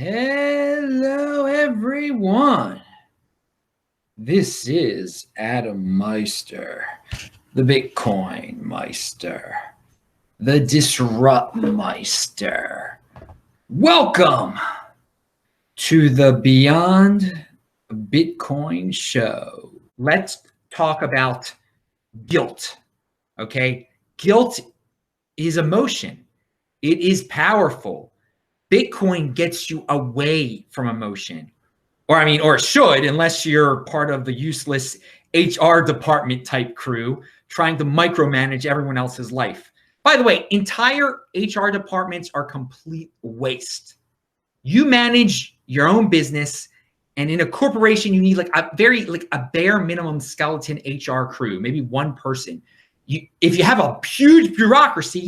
Hello, everyone. This is Adam Meister, the Bitcoin Meister, the Disrupt Meister. Welcome to the Beyond Bitcoin show. Let's talk about guilt, okay? Guilt is emotion. It is powerful. Bitcoin gets you away from emotion. Or it should, unless you're part of the useless HR department type crew trying to micromanage everyone else's life. By the way, entire HR departments are complete waste. You manage your own business, and in a corporation, you need like a bare minimum skeleton HR crew, maybe one person. If you have a huge bureaucracy,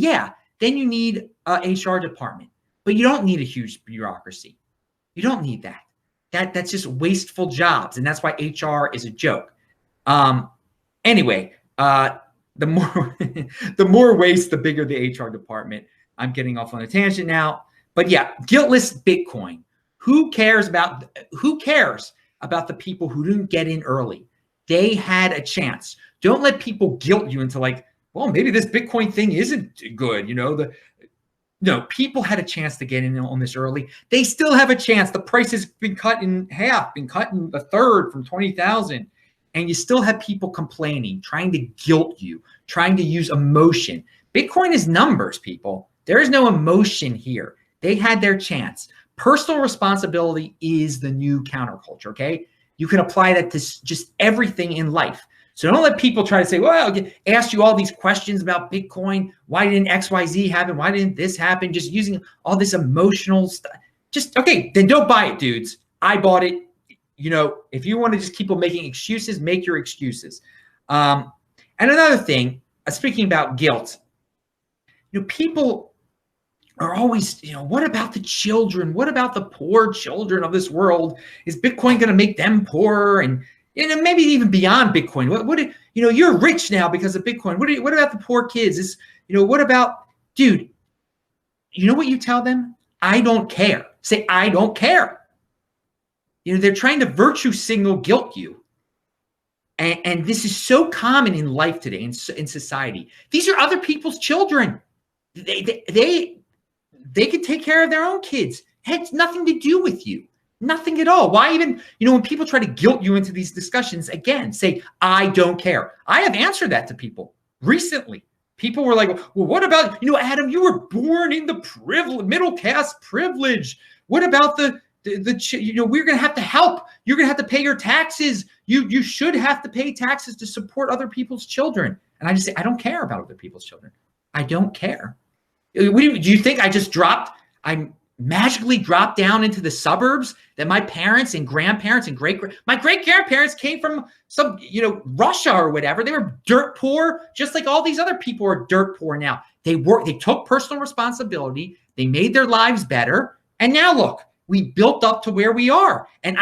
then you need a HR department. But you don't need a huge bureaucracy. You don't need that. That's just wasteful jobs, and that's why HR is a joke. Anyway, the more waste, the bigger the HR department. I'm getting off on a tangent now, but yeah, guiltless Bitcoin. Who cares about the people who didn't get in early? They had a chance. Don't let people guilt you into like, well, maybe this Bitcoin thing isn't good. No, people had a chance to get in on this early. They still have a chance. The price has been cut in half, been cut in a third from 20,000. And you still have people complaining, trying to guilt you, trying to use emotion. Bitcoin is numbers, people. There is no emotion here. They had their chance. Personal responsibility is the new counterculture, okay? You can apply that to just everything in life. So don't let people try to say, well, I'll ask you all these questions about Bitcoin. Why didn't XYZ happen? Why didn't this happen? Just using all this emotional stuff. Okay, then don't buy it, dudes. I bought it. If you want to just keep on making excuses, make your excuses. And another thing, speaking about guilt, people are always, what about the children? What about the poor children of this world? Is Bitcoin going to make them poorer? And maybe even beyond Bitcoin. You're rich now because of Bitcoin. What about the poor kids? What about, dude, you know what you tell them? I don't care. Say, I don't care. They're trying to virtue signal guilt you. And this is so common in life today, in society. These are other people's children. They can take care of their own kids. It has nothing to do with you. Nothing at all. Why even, when people try to guilt you into these discussions, again, say, I don't care. I have answered that to people recently. People were like, well, what about, Adam, you were born in the middle class privilege. What about we're going to have to help. You're going to have to pay your taxes. You should have to pay taxes to support other people's children. And I just say, I don't care about other people's children. I don't care. Do you think I magically dropped down into the suburbs that my parents and grandparents and my great-grandparents came from some, Russia or whatever. They were dirt poor, just like all these other people are dirt poor now. They took personal responsibility. They made their lives better. And now look, we built up to where we are. And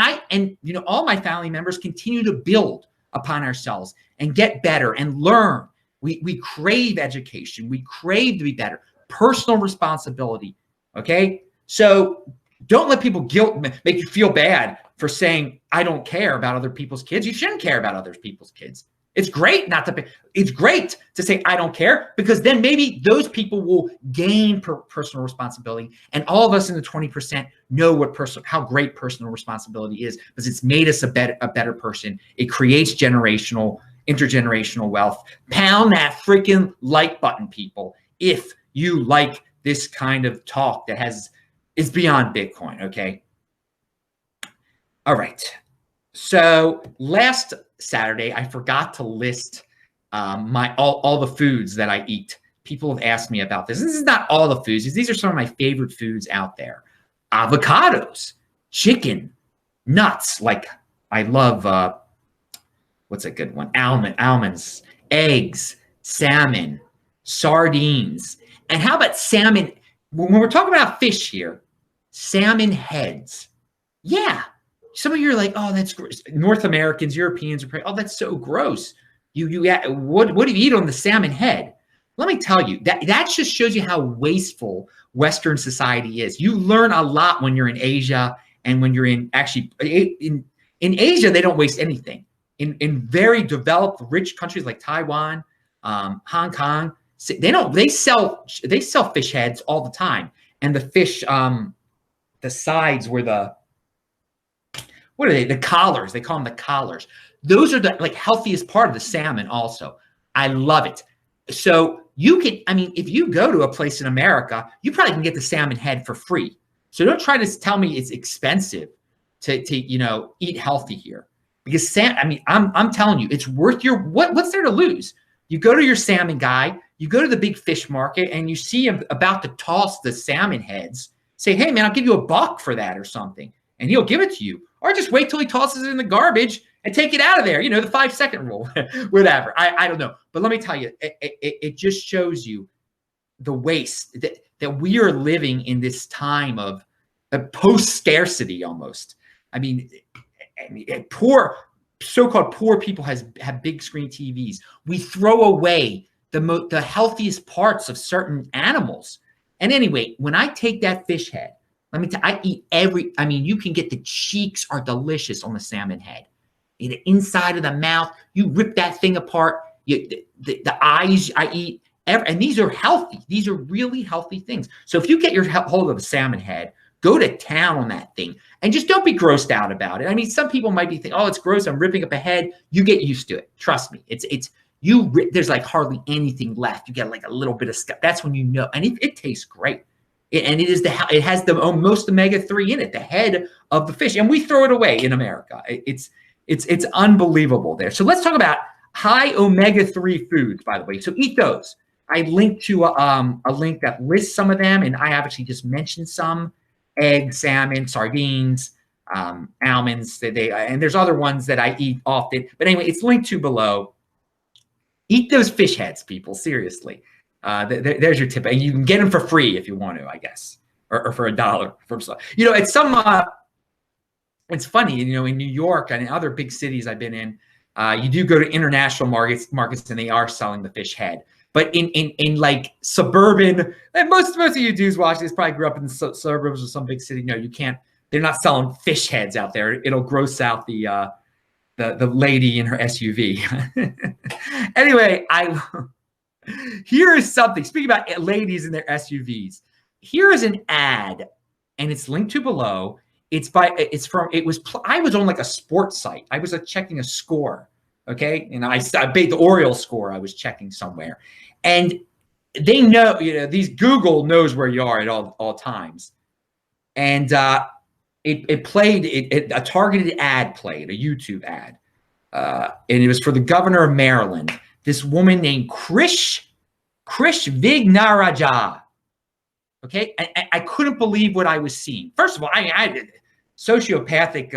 all my family members continue to build upon ourselves and get better and learn. We crave education. We crave to be better. Personal responsibility. Okay. So don't let people make you feel bad for saying, I don't care about other people's kids. You shouldn't care about other people's kids. It's great it's great to say, I don't care, because then maybe those people will gain personal responsibility. And all of us in the 20% know how great personal responsibility is, because it's made us a better person. It creates intergenerational wealth. Pound that freaking like button, people, if you like this kind of talk that is beyond Bitcoin, okay? All right. So last Saturday, I forgot to list all the foods that I eat. People have asked me about this. This is not all the foods. These are some of my favorite foods out there. Avocados, chicken, nuts. Like I love, what's a good one? Almonds, eggs, salmon, sardines. And how about salmon? When we're talking about fish here, salmon heads. Yeah. Some of you are like, oh, that's gross. North Americans, Europeans are, oh, that's so gross. What do you eat on the salmon head? let me tell you, that just shows you how wasteful Western society is. You learn a lot when you're in Asia, and when you're in Asia, they don't waste anything. In very developed, rich countries like Taiwan, Hong Kong, they sell fish heads all the time, and the fish, the sides where what are they? The collars. They call them the collars. Those are the like healthiest part of the salmon. Also, I love it. So you can, I mean, if you go to a place in America, you probably can get the salmon head for free. So don't try to tell me it's expensive to eat healthy here, because I'm telling you, it's worth your what's there to lose? You go to your salmon guy, you go to the big fish market, and you see him about to toss the salmon heads. Say, hey man, I'll give you $1 for that or something, and he'll give it to you. Or just wait till he tosses it in the garbage and take it out of there. The 5-second rule, whatever. I don't know. But let me tell you, it just shows you the waste that we are living in this time of post-scarcity almost. I mean, so-called poor people have big screen TVs. We throw away the healthiest parts of certain animals. And anyway, when I take that fish head, let me tell you, I eat you can get the cheeks are delicious on the salmon head. The inside of the mouth, you rip that thing apart. The eyes I eat, and these are healthy. These are really healthy things. So if you get your hold of a salmon head, go to town on that thing, and just don't be grossed out about it. I mean, some people might be thinking, oh, it's gross, I'm ripping up a head. You get used to it. Trust me. There's like hardly anything left. You get like a little bit of stuff. That's when you know, and it tastes great. And it has the most omega-3 in it, the head of the fish, and we throw it away in America. It's unbelievable there. So let's talk about high omega-3 foods, by the way. So eat those. I linked to a link that lists some of them, and I actually just mentioned some: eggs, salmon, sardines, almonds. And there's other ones that I eat often. But anyway, it's linked to below. Eat those fish heads, people. Seriously. There's your tip, and you can get them for free if you want to, I guess, or for $1 from it's some. It's funny, in New York and in other big cities I've been in, you do go to international markets, and they are selling the fish head. But in like suburban, and most of you dudes watching this probably grew up in the suburbs of some big city. No, you can't. They're not selling fish heads out there. It'll gross out the lady in her SUV. Anyway, here is something. Speaking about ladies in their SUVs, here is an ad, and it's linked to below. I was on like a sports site. I was checking a score, okay, and I made the Orioles score. I was checking somewhere, and they know, these Google knows where you are at all times, and it played a targeted ad played, a YouTube ad, and it was for the governor of Maryland. This woman named Krish Vignarajah. Okay, I couldn't believe what I was seeing. First of all, I did sociopathic,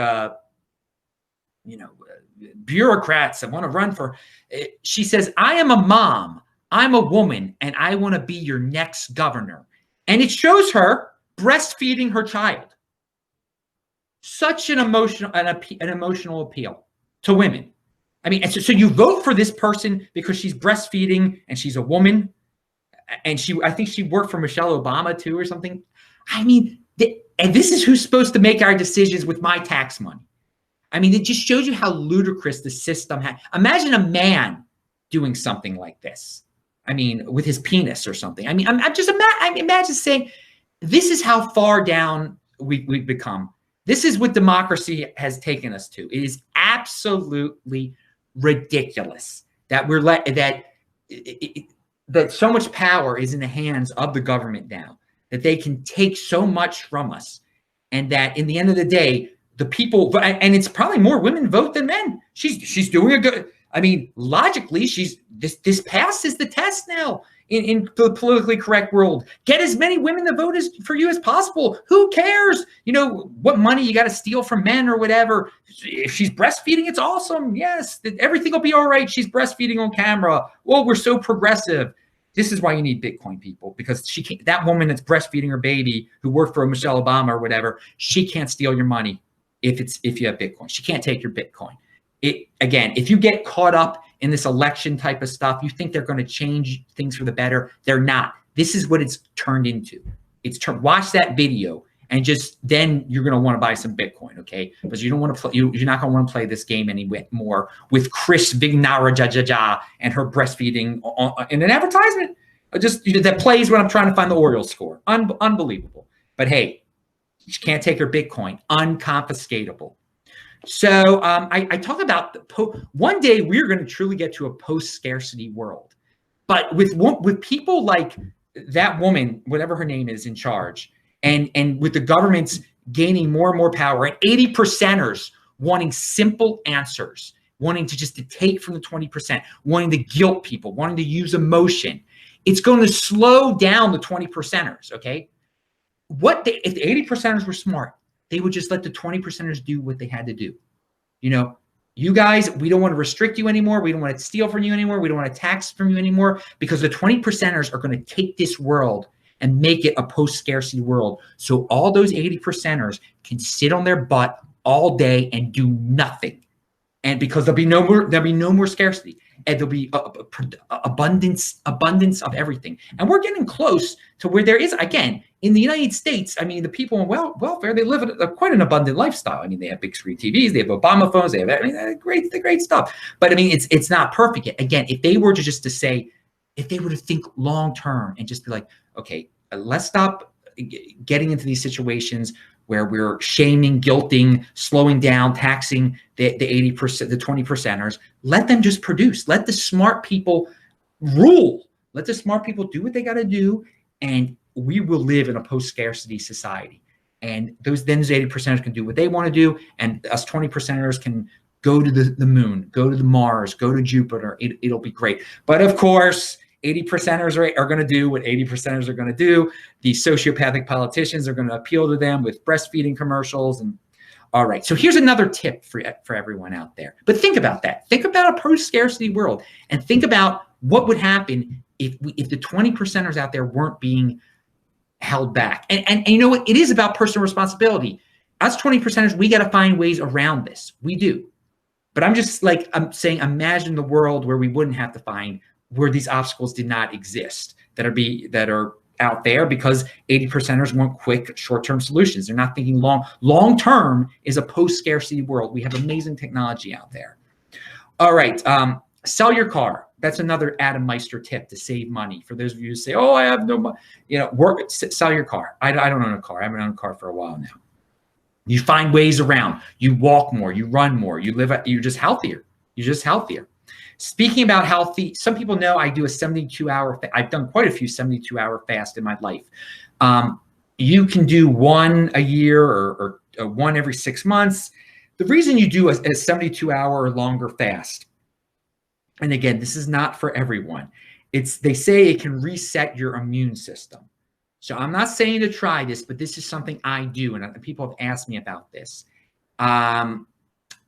bureaucrats that want to run for. She says, "I am a mom. I'm a woman, and I want to be your next governor." And it shows her breastfeeding her child. Such an emotional appeal to women. I mean, so you vote for this person because she's breastfeeding and she's a woman, and I think she worked for Michelle Obama too or something. I mean, and this is who's supposed to make our decisions with my tax money. I mean, it just shows you how ludicrous the system has. Imagine a man doing something like this. I mean, with his penis or something. I mean, I imagine saying, this is how far down we've become. This is what democracy has taken us to. It is absolutely ridiculous that that so much power is in the hands of the government now, that they can take so much from us, and that in the end of the day, the people, and it's probably more women vote than men. She's doing a good. I mean, logically, this passes the test now in the politically correct world. Get as many women to vote for you as possible. Who cares? What money you got to steal from men or whatever. If she's breastfeeding, it's awesome. Yes, everything will be all right. She's breastfeeding on camera. Well, we're so progressive. This is why you need Bitcoin, people, because she can't. That woman that's breastfeeding her baby who worked for Michelle Obama or whatever, she can't steal your money if you have Bitcoin. She can't take your Bitcoin. Again, if you get caught up in this election type of stuff, you think they're going to change things for the better. They're not. This is what it's turned into. Watch that video, and just then you're going to want to buy some Bitcoin, okay? Because you don't want to play. You're not going to want to play this game anymore with Chris Vignara and her breastfeeding in an advertisement. Just that plays when I'm trying to find the Orioles score. Unbelievable. But hey, you can't take her Bitcoin. Unconfiscatable. So I talk about one day we're going to truly get to a post-scarcity world, but with people like that woman, whatever her name is, in charge, and with the governments gaining more and more power, and 80%ers wanting simple answers, wanting to take from the 20%, wanting to guilt people, wanting to use emotion, it's going to slow down the 20%ers. Okay, if the 80%ers were smart, they would just let the 20%ers do what they had to do. You guys, we don't want to restrict you anymore. We don't want to steal from you anymore. We don't want to tax from you anymore, because the 20%ers are going to take this world and make it a post-scarcity world. So all those 80%ers can sit on their butt all day and do nothing. And because there'll be no more scarcity, and there'll be abundance of everything. And we're getting close to where there is, again, in the United States. I mean, the people on welfare, they live quite an abundant lifestyle. I mean, they have big screen TVs, they have Obama phones, they have great stuff. But I mean, it's not perfect yet. Again, if they were to say, if they were to think long term and just be like, okay, let's stop getting into these situations where we're shaming, guilting, slowing down, taxing the 80%, the 20%ers. Let them just produce. Let the smart people rule. Let the smart people do what they got to do, and we will live in a post-scarcity society. And those 80%ers can do what they want to do, and us 20%ers can go to the moon, go to the Mars, go to Jupiter. It'll be great. But of course, 80%ers are going to do what 80%ers are going to do. The sociopathic politicians are going to appeal to them with breastfeeding commercials. And all right, so here's another tip for everyone out there. But think about that. Think about a post-scarcity world, and think about what would happen if the 20%ers out there weren't being held back. And you know what? It is about personal responsibility. Us 20%ers, we got to find ways around this. We do. But I'm saying, imagine the world where we wouldn't have to find, where these obstacles did not exist, that are out there, because 80%ers want quick, short-term solutions. They're not thinking long-term is a post-scarcity world. We have amazing technology out there. All right, sell your car. That's another Adam Meister tip to save money. For those of you who say, "Oh, I have no money," sell your car. I don't own a car. I haven't owned a car for a while now. You find ways around. You walk more. You run more. You're just healthier. You're just healthier. Speaking about healthy, some people know I do a 72-hour. I've done quite a few 72-hour fast in my life. You can do one a year or one every 6 months. The reason you do a 72-hour or longer fast, and again, this is not for everyone. They say it can reset your immune system. So I'm not saying to try this, but this is something I do, and people have asked me about this. Have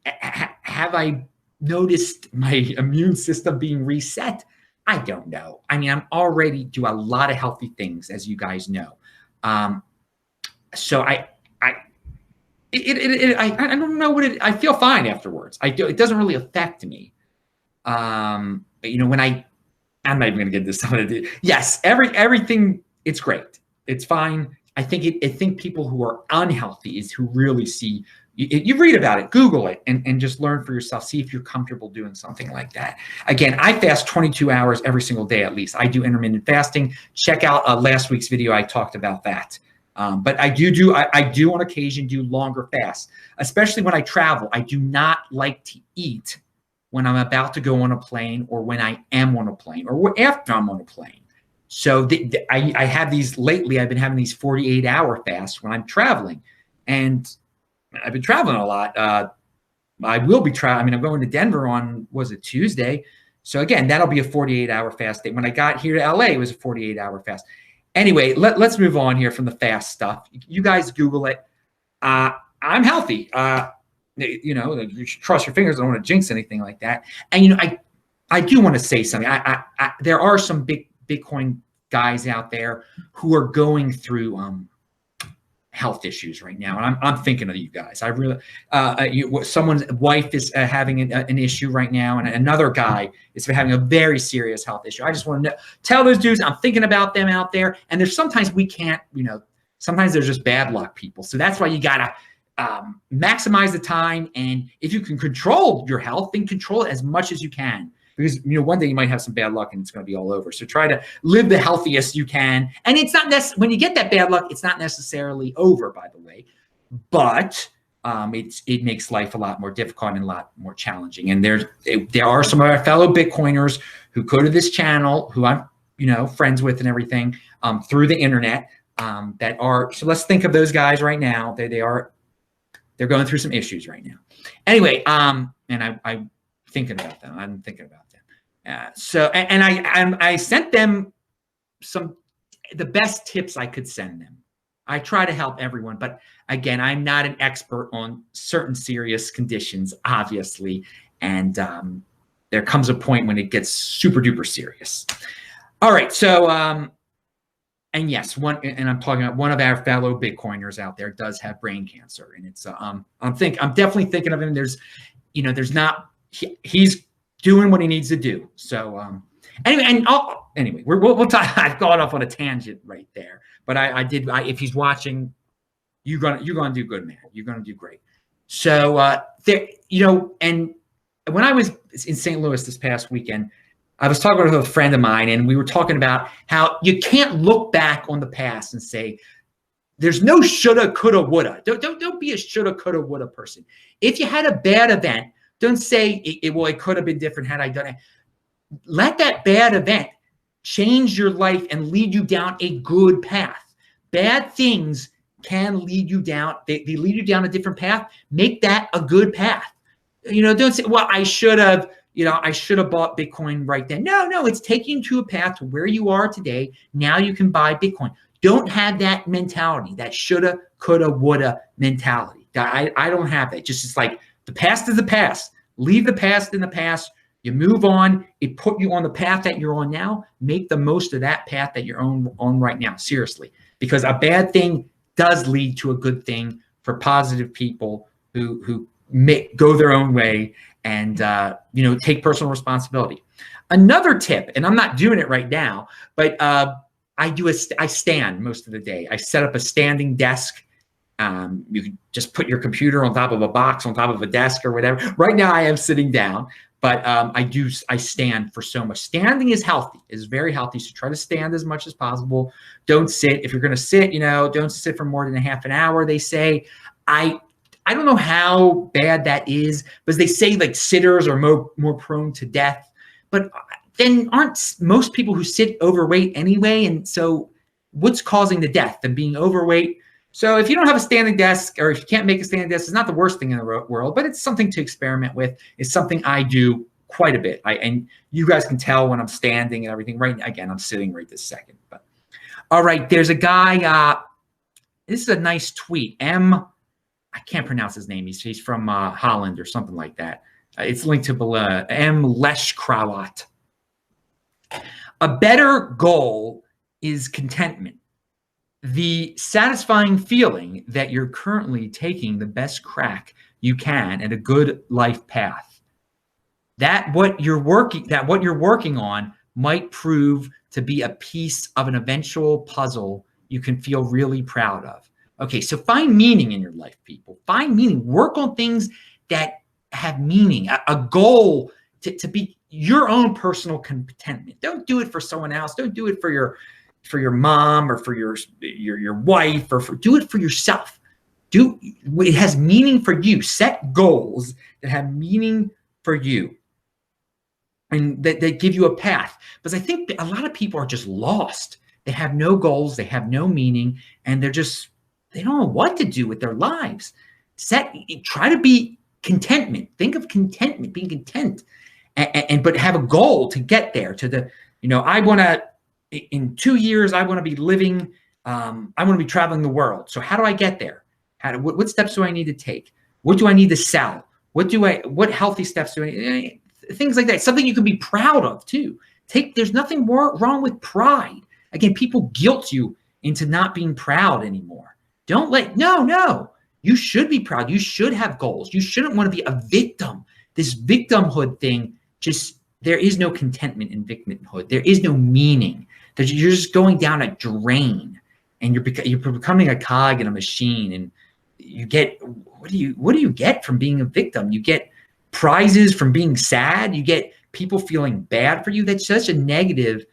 I noticed my immune system being reset? I don't know. I mean, I'm already do a lot of healthy things, as you guys know. So I don't know what I feel fine afterwards. It doesn't really affect me. When I'm not even gonna get this. Yes, everything, it's great. It's fine. I think people who are unhealthy is who really see. You read about it, Google it, and just learn for yourself. See if you're comfortable doing something like that. Again, I fast 22 hours every single day at least. I do intermittent fasting. Check out last week's video. I talked about that. But I do on occasion do longer fasts, especially when I travel. I do not like to eat when I'm about to go on a plane, or when I am on a plane, or after I'm on a plane. So I have these lately. I've been having these 48-hour fasts when I'm traveling, and I've been traveling a lot. I will be traveling. I mean, I'm going to Denver on, was it Tuesday? So again, that'll be a 48-hour fast day. When I got here to LA, it was a 48-hour fast. Anyway, let's move on here from the fast stuff. You guys Google it. I'm healthy. You should cross your fingers. I don't want to jinx anything like that. And I do want to say something. There are some big Bitcoin guys out there who are going through health issues right now, and I'm thinking of you guys. I really, someone's wife is having an issue right now, and another guy is having a very serious health issue. I just want to tell those dudes I'm thinking about them out there. And there's sometimes we can't, sometimes there's just bad luck people. So that's why you gotta maximize the time, and if you can control your health, then control it as much as you can. Because one day you might have some bad luck and it's going to be all over. So try to live the healthiest you can. And it's not when you get that bad luck, it's not necessarily over, by the way. But it makes life a lot more difficult and a lot more challenging. And there are some of our fellow Bitcoiners who go to this channel, who I'm friends with and everything, through the internet, that are. So let's think of those guys right now. They're going through some issues right now. Anyway, and I'm thinking about them. I'm thinking about them. So I sent them the best tips I could send them. I try to help everyone, but again, I'm not an expert on certain serious conditions, obviously, and there comes a point when it gets super duper serious. All right, so and yes, and I'm talking about one of our fellow Bitcoiners out there does have brain cancer, and it's I'm definitely thinking of him. There's he's doing what he needs to do. So anyway, we'll talk. I've gone off on a tangent right there, but if he's watching, you're gonna do good, man. You're gonna do great. So and when I was in St. Louis this past weekend, I was talking with a friend of mine, and we were talking about how you can't look back on the past and say there's no shoulda, coulda, woulda. Don't be a shoulda, coulda, woulda person. If you had a bad event, don't say, it could have been different had I done it. Let that bad event change your life and lead you down a good path. Bad things can lead you down. They lead you down a different path. Make that a good path. Don't say, well, I should have bought Bitcoin right then. No, it's taking you to a path to where you are today. Now you can buy Bitcoin. Don't have that mentality, that shoulda, coulda, woulda mentality. I don't have that. It's like, the past is the past. Leave the past in the past. You move on. It put you on the path that you're on now. Make the most of that path that you're on right now. Seriously, because a bad thing does lead to a good thing for positive people who go their own way and take personal responsibility. Another tip, and I'm not doing it right now, but I stand most of the day. I set up a standing desk. You can just put your computer on top of a box, on top of a desk or whatever. Right now I am sitting down, but I stand for so much. Standing is healthy, is very healthy. So try to stand as much as possible. Don't sit. If you're going to sit, don't sit for more than a half an hour. They say, I don't know how bad that is, but they say like sitters are more prone to death, but then aren't most people who sit overweight anyway? And so what's causing the death? Them being overweight. So if you don't have a standing desk, or if you can't make a standing desk, it's not the worst thing in the world, but it's something to experiment with. It's something I do quite a bit. And you guys can tell when I'm standing and everything. Right again, I'm sitting right this second. But all right, there's a guy. This is a nice tweet. I can't pronounce his name. He's from Holland or something like that. It's linked to below. Leshkrawat. A better goal is contentment. The satisfying feeling that you're currently taking the best crack you can at a good life path. That what you're working on might prove to be a piece of an eventual puzzle you can feel really proud of. Okay, so find meaning in your life, people. Find meaning. Work on things that have meaning, a goal to be your own personal contentment. Don't do it for someone else. Don't do it for your mom or for your wife, or do it for yourself. It has meaning for you. Set goals that have meaning for you and that give you a path. Because I think a lot of people are just lost. They have no goals, they have no meaning, and they don't know what to do with their lives. Try to be contentment. Think of contentment, being content, but have a goal to get there. I want to. In 2 years, I want to be living, I want to be traveling the world. So how do I get there? What steps do I need to take? What do I need to sell? What healthy steps do I need? Things like that. Something you can be proud of too. There's nothing more wrong with pride. Again, people guilt you into not being proud anymore. No. You should be proud. You should have goals. You shouldn't want to be a victim. This victimhood thing, there is no contentment in victimhood. There is no meaning. You're just going down a drain, and you're becoming a cog in a machine. And you get, what do you get from being a victim? You get prizes from being sad. You get people feeling bad for you. That's such a negative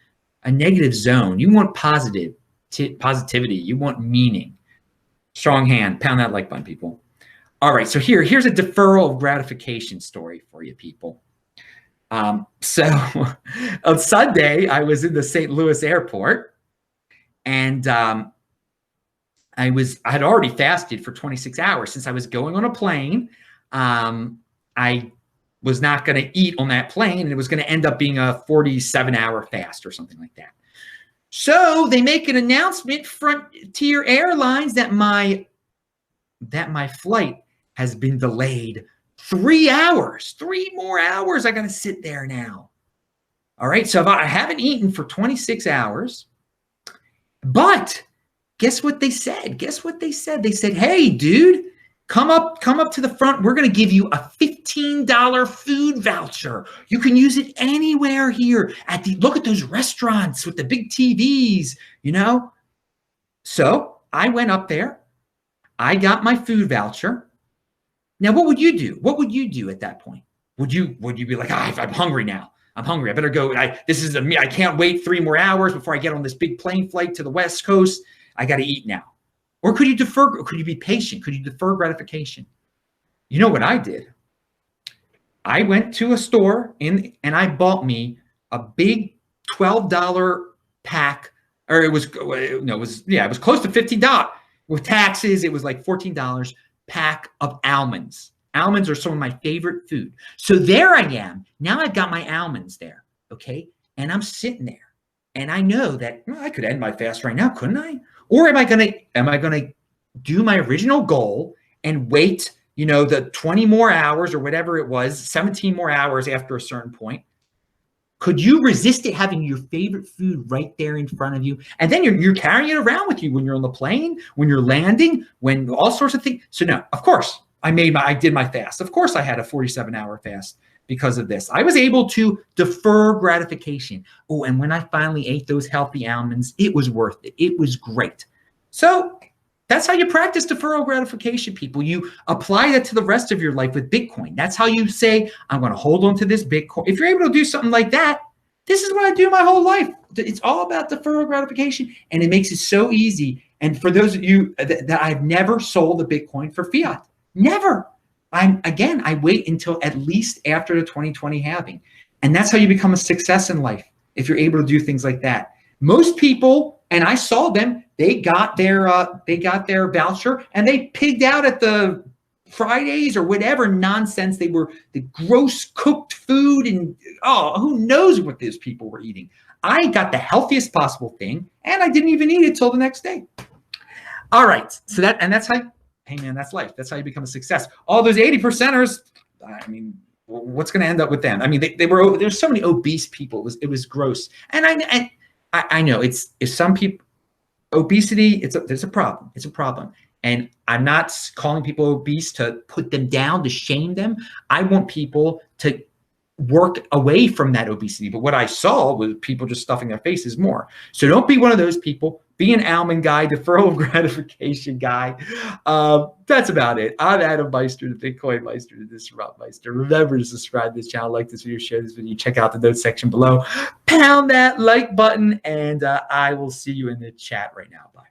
zone. You want positivity. You want meaning. Strong hand. Pound that like button, people. All right. So here's a deferral of gratification story for you, people. So on Sunday, I was in the St. Louis airport, and I had already fasted for 26 hours. Since I was going on a plane, I was not going to eat on that plane, and it was going to end up being a 47-hour fast or something like that. So they make an announcement, Frontier Airlines, that my flight has been delayed 3 hours. 3 more hours. I got to sit there now. All right. So I haven't eaten for 26 hours. But guess what they said? They said, hey, dude, come up to the front. We're going to give you a $15 food voucher. You can use it anywhere here. Look at those restaurants with the big TVs, So I went up there. I got my food voucher. Now, what would you do? What would you do at that point? Would you be like, I'm hungry now. I'm hungry. I better go. I can't wait 3 more hours before I get on this big plane flight to the West Coast. I got to eat now. Or could you defer? Could you be patient? Could you defer gratification? You know what I did? I went to a store and I bought me a big $12 pack, or it was close to $15 with taxes. It was like $14 pack of almonds. Almonds are some of my favorite food. So there I am. Now I've got my almonds there, okay? And I'm sitting there, and I know that I could end my fast right now, couldn't I? Or am I gonna do my original goal and wait, the 20 more hours or whatever it was, 17 more hours after a certain point? Could you resist it, having your favorite food right there in front of you? And then you're carrying it around with you when you're on the plane, when you're landing, when all sorts of things. So no, of course, I did my fast. Of course, I had a 47-hour fast because of this. I was able to defer gratification. Oh, and when I finally ate those healthy almonds, it was worth it. It was great. So that's how you practice deferral gratification, people. You apply that to the rest of your life with Bitcoin. That's how you say, I'm going to hold on to this Bitcoin. If you're able to do something like that, this is what I do my whole life. It's all about deferral gratification, and it makes it so easy. And for those of you that I've never sold a Bitcoin for fiat, never. I wait until at least after the 2020 halving. And that's how you become a success in life, if you're able to do things like that. Most people, and I saw them, they got their voucher and they pigged out at the Fridays or whatever nonsense. They were the gross cooked food, and who knows what these people were eating. I got the healthiest possible thing, and I didn't even eat it till the next day. All right, so that's how. Hey man, that's life. That's how you become a success. All those 80%ers, I mean, what's going to end up with them? I mean, there's so many obese people. It was gross. And I know it's some people, obesity, there's a problem. It's a problem. And I'm not calling people obese to put them down, to shame them. I want people to work away from that obesity. But what I saw was people just stuffing their faces more. So don't be one of those people. Be an almond guy, deferral gratification guy. That's about it. I'm Adam Meister, the Bitcoin Meister, the Disrupt Meister. Remember to subscribe to this channel, like this video, share this video, check out the notes section below. Pound that like button, and I will see you in the chat right now. Bye.